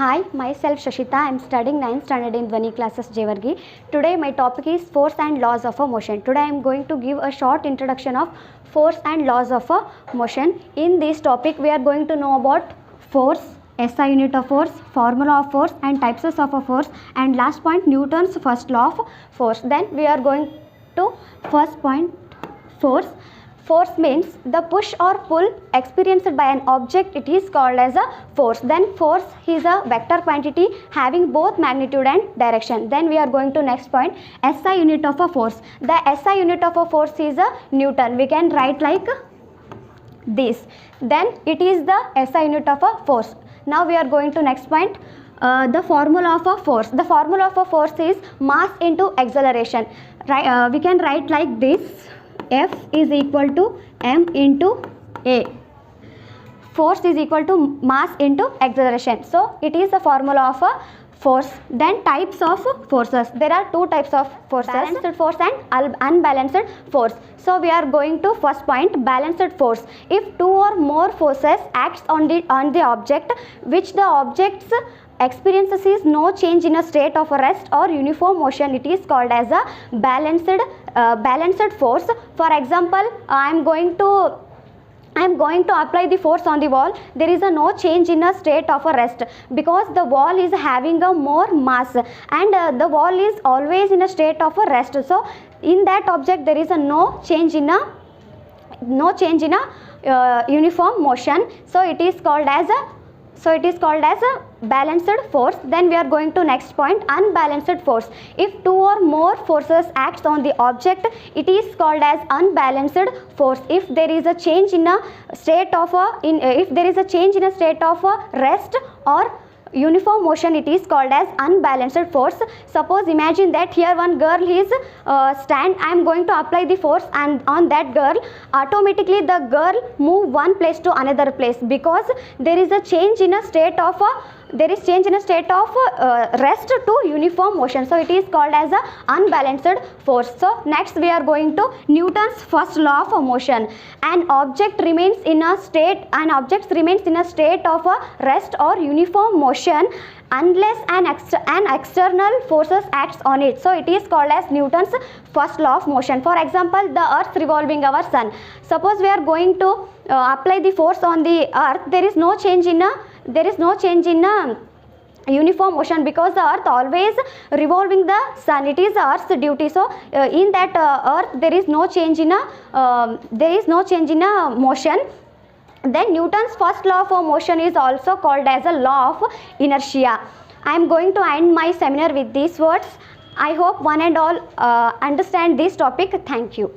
Hi, myself Shashita. I am studying 9th standard in Dhwani classes Jevargi. Today my topic is force and laws of a motion. Today I am going to give a short introduction of force and laws of a motion. In this topic we are going to know about force, SI unit of force, formula of force and types of a force, and last point Newton's first law of force. Then we are going to first point, force. Force means the push or pull experienced by an object, it is called as a force. Then force is a vector quantity having both magnitude and direction. Then we are going to next point, SI unit of a force. The SI unit of a force is a Newton. We can write like this. Then it is the SI unit of a force. Now we are going to next point, the formula of a force. The formula of a force is mass into acceleration. Right, we can write like this. F is equal to m into a. Force is equal to mass into acceleration. So it is the formula of a force. Then types of forces. There are two types of forces, balanced force and unbalanced force. So we are going to first point, balanced force. If two or more forces acts on the object which the object's experiences is no change in a state of rest or uniform motion, it is called as a balanced force. For example, I am going to apply the force on the wall. There is a no change in a state of a rest because the wall is having a more mass and the wall is always in a state of a rest. So in that object there is a no change in a uniform motion. So it is called as a balanced force. Then we are going to next point, unbalanced force. If two or more forces acts on the object, it is called as unbalanced force. If there is a change in a state of rest or uniform motion, it is called as unbalanced force. Suppose imagine that here one girl is stand. I am going to apply the force and on that girl, automatically the girl move one place to another place because there is a change in a state of rest to uniform motion. So it is called as a unbalanced force. So next we are going to Newton's first law of motion. An object remains in a state of a rest or uniform motion unless an external forces acts on it. So it is called as Newton's first law of motion. For example, the earth revolving our sun. Suppose we are going to apply the force on the earth, there is no change in a uniform motion because the earth always revolving the sun. It is the earth's duty. So in that earth there is no change in a motion. Then Newton's first law of motion is also called as a law of inertia. I am going to end my seminar with these words. I hope one and all understand this topic. Thank you.